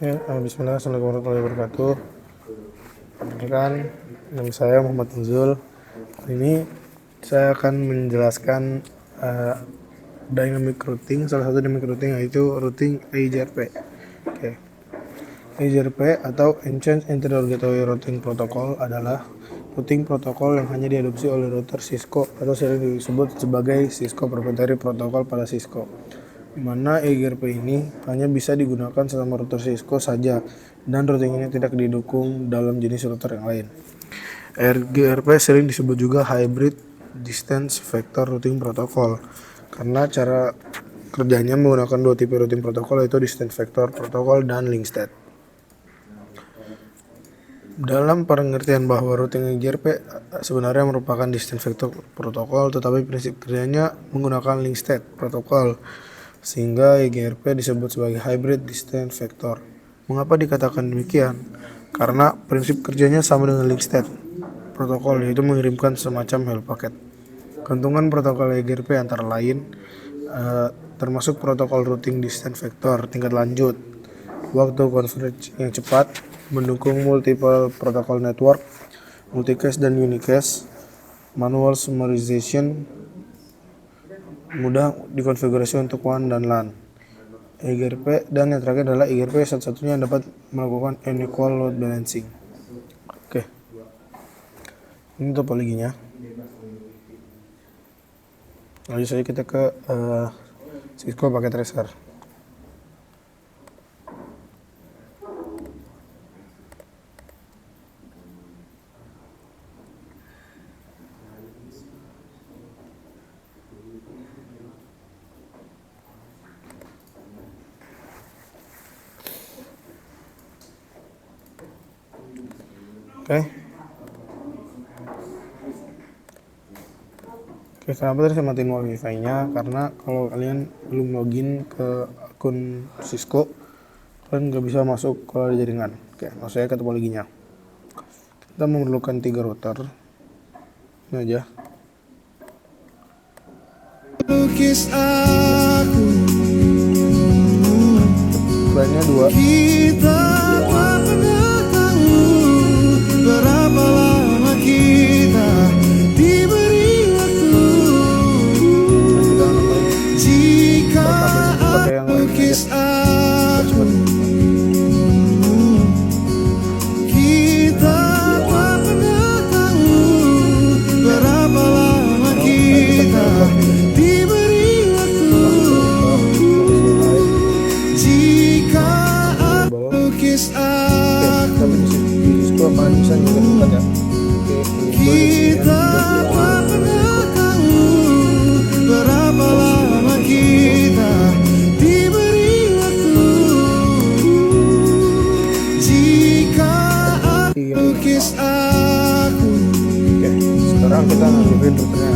Ya, bismillah, assalamualaikum warahmatullahi wabarakatuh. Perkenalkan, nama saya Muhammad Nuzul. Hari ini saya akan menjelaskan dynamic routing, salah satu dynamic routing yaitu routing EIGRP. Oke. EIGRP atau Enhanced Interrogatory Routing Protocol adalah routing protokol yang hanya diadopsi oleh router Cisco atau sering disebut sebagai Cisco Proprietary Protocol pada Cisco, di mana EIGRP ini hanya bisa digunakan selama router Cisco saja dan routing ini tidak didukung dalam jenis router yang lain. EIGRP sering disebut juga Hybrid Distance Vector Routing Protocol karena cara kerjanya menggunakan dua tipe routing protokol, yaitu Distance Vector Protocol dan Link State. Dalam pengertian bahwa routing EIGRP sebenarnya merupakan Distance Vector Protocol, tetapi prinsip kerjanya menggunakan Link State Protocol, sehingga EIGRP disebut sebagai Hybrid Distance Vector. Mengapa dikatakan demikian? Karena prinsip kerjanya sama dengan Link State Protocol, yaitu mengirimkan semacam hello packet. Gantungan protokol EIGRP antara lain termasuk protokol routing distance vector tingkat lanjut, waktu converge yang cepat, mendukung multiple protocol network, multicast dan unicast, manual summarization, mudah dikonfigurasi untuk WAN dan LAN. EIGRP, dan yang terakhir adalah EIGRP satu-satunya yang dapat melakukan unequal load balancing. Oke, ini topologinya. Lalu saja kita ke Cisco Packet Tracer. Oke, kenapa tadi saya matiin wifi-nya? Karena kalau kalian belum login ke akun Cisco, kalian nggak bisa masuk ke jaringan. Oke, maksud saya ke topologinya. Kita memerlukan 3 router. Ini aja. Lukis aku, Lainnya 2. kita tak pernah tahu berapa lama kita diberi waktu. Jika lukis aku, kita tak pernah tahu berapa lama kita diberi waktu. Jika lukis aku, Cisco akan bisa juga dekat ya. kita tak pernah tahu berapa lama kita diberi waktu. Jika lukis aku, Oke, sekarang kita ngambilin routernya.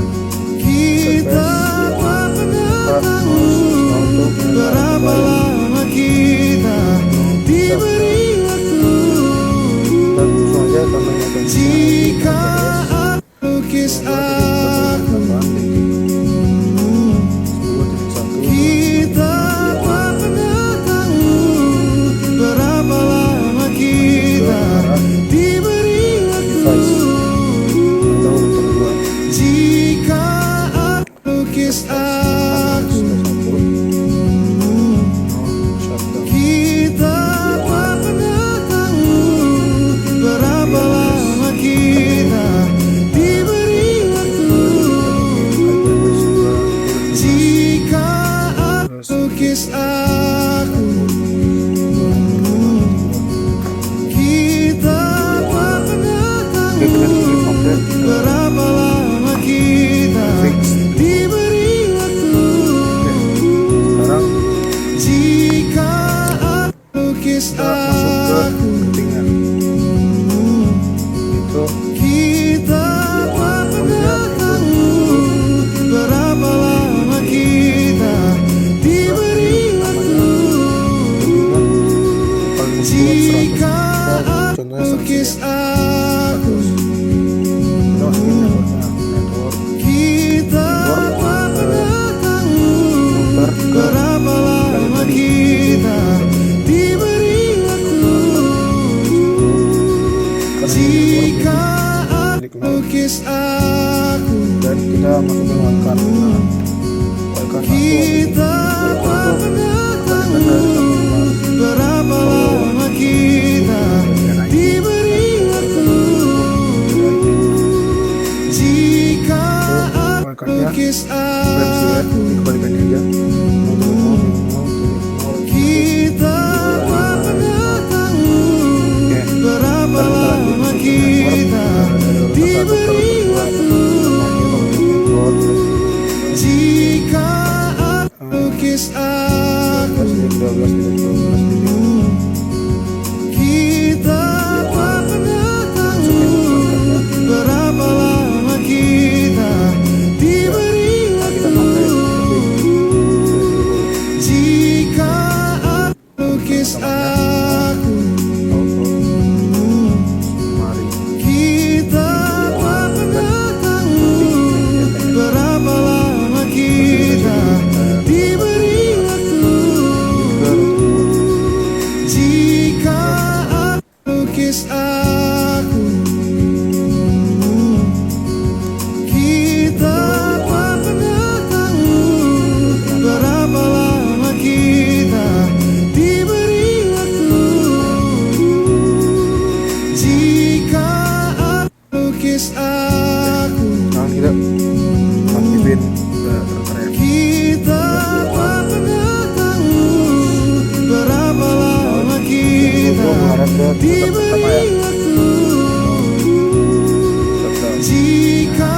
kita tak pernah tahu berapa lama kita diberi waktu. Dan langsung aja tambahnya ke Jika lukis aku, kita tak pernah tahu berapa lama kita diberi waktu. Jika lukis aku, kita tak pernah tahu berapa lama kita diberi waktu. Jika lukis aku, kita tak pernah tahu berapa lama kita diberi waktu. Sekarang Jika lukis kita masuk ke aku, routingnya. Itu kita tak pernah tahu berapa lama kita diberi waktu. paling Jika contohnya lukis 100 aku, kita masukin networknya. Network kita tak pernah tahu router ke berapa lama kita diberi waktu. dan kita masukin wildcard. Nah, wildcard Kita pernah tahu berapa lama kita diberi waktu. Jika wildcardnya lukis Friends ya, aku, dikembalikannya aja. kita pernah tahu berapa lama kita diberi waktu. Jika lukis aku, kita pernah tahu berapa lama kita diberi waktu. Jika lukis aku, kita pernah tahu berapa lama kita diberi waktu. Jika lukis aku, kita pernah tahu berapa lama kita diberi waktu. Jika lukis aku, Sekarang kita aktifin filter ya. kita pernah tahu berapa lama kita diberi waktu. Jika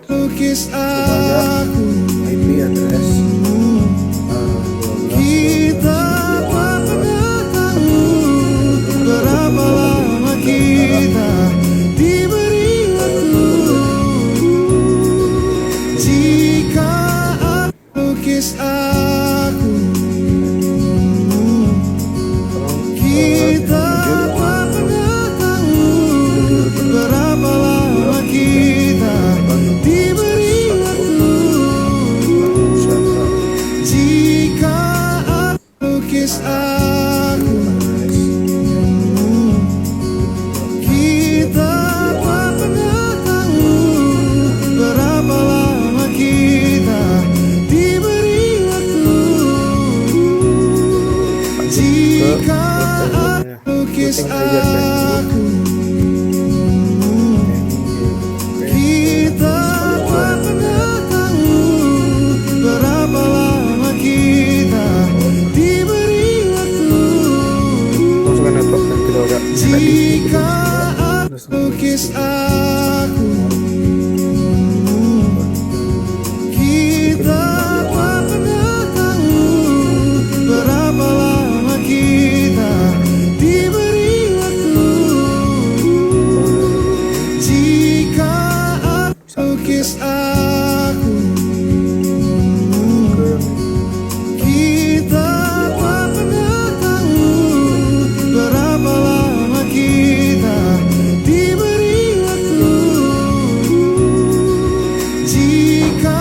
lukis aku, IP address kita pernah tahu berapa lama kita diberi waktu. Jika lukis aku, kita pernah tahu berapa lama kita diberi waktu. Jika lukis aku, kita pernah tahu berapa lama kita diberi waktu. Jika lukis aku, kita pernah tahu berapa lama kita diberi waktu. masukkan network dan kita udah Jika lukis aku, kita pernah tahu berapa lama kita diberi waktu. Jika lukis aku, kita pernah tahu berapa lama kita diberi waktu. Jika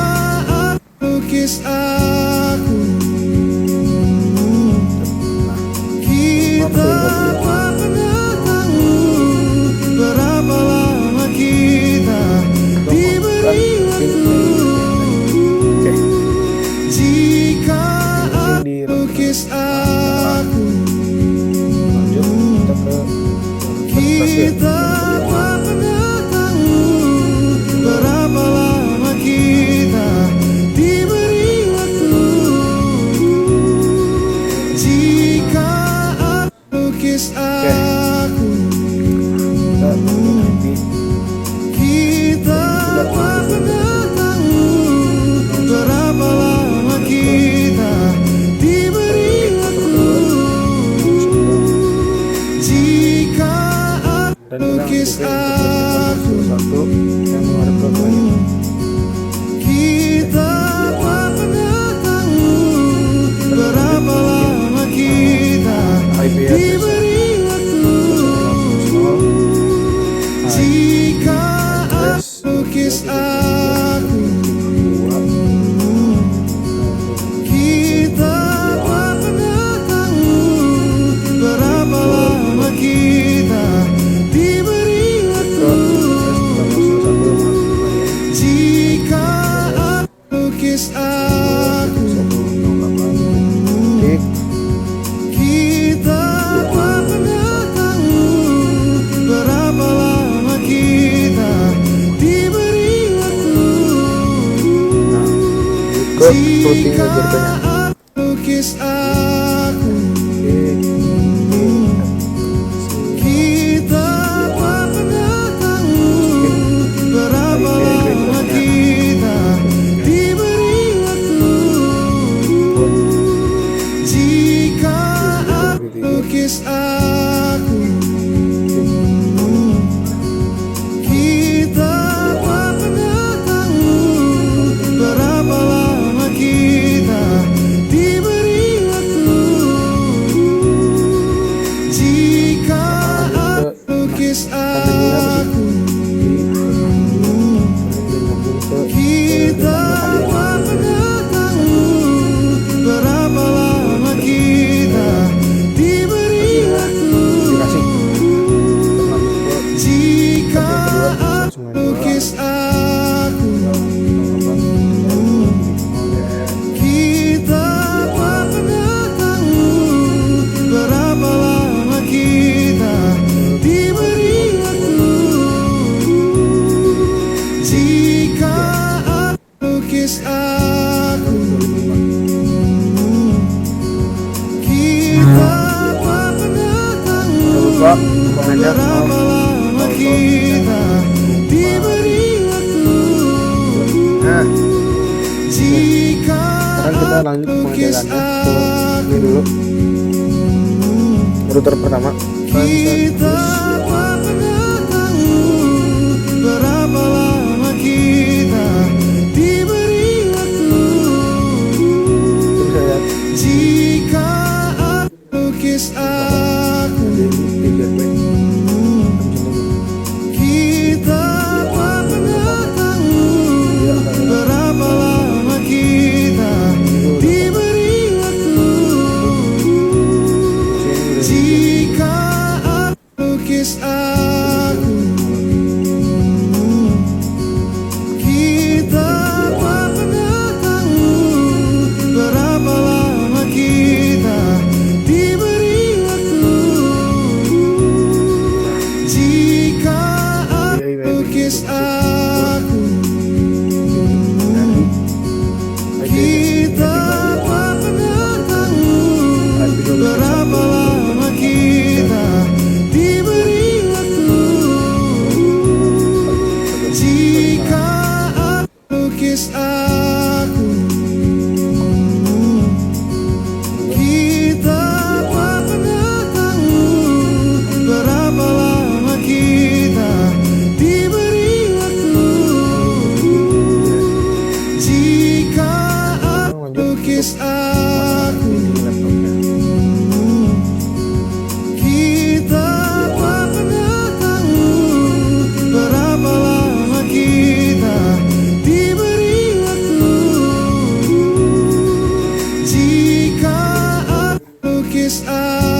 lukis aku, kita pernah tahu berapa lama kita diberi waktu. oke. Jika Di lukis aku, lanjut kita ke kita pernah tahu berapa lama kita diberi waktu. Jika lukis aku, kita masukin IP kita pernah tahu berapa lama kita diberi waktu. Jika dan lukis aku, satu yang mengarah ke klien. kita pernah tahu berapa lama kita IP diberi waktu. Jika lukis aku, kita pernah tahu berapa lama kita diberi waktu. routing GRP-nya. lukis aku, kita tak pernah tahu berapa lama kita diberi waktu. Jika aku lukis aku, kita tak pernah tahu berapa lama kita diberi waktu. Jika aku lukis aku, kita tak pernah tahu berapa lama kita diberi waktu. Jika aku lukis aku, kita tak pernah tahu berapa lama kita diberi waktu. Jika aku lukis aku, kita tak pernah tahu berapa lama kita diberi waktu. Nah, Jika sekarang kita lanjut lukis pengerjaannya ke ini dulu. Router pertama. kita tak pernah tahu berapa lama kita diberi waktu. Bisa lihat Jika aku lukis aku, di GRP. kita tak pernah tahu berapa lama kita diberi waktu. Jika aku lukis aku, kita tak pernah tahu berapa lama kita diberi waktu. Jika aku lukis aku, kita tak pernah tahu berapa lama kita diberi waktu. Jika aku lukis aku, kita tak pernah tahu berapa lama kita diberi waktu. Jika aku lukis aku, kita tak pernah tahu berapa lama kita diberi waktu. Jika aku lukis aku,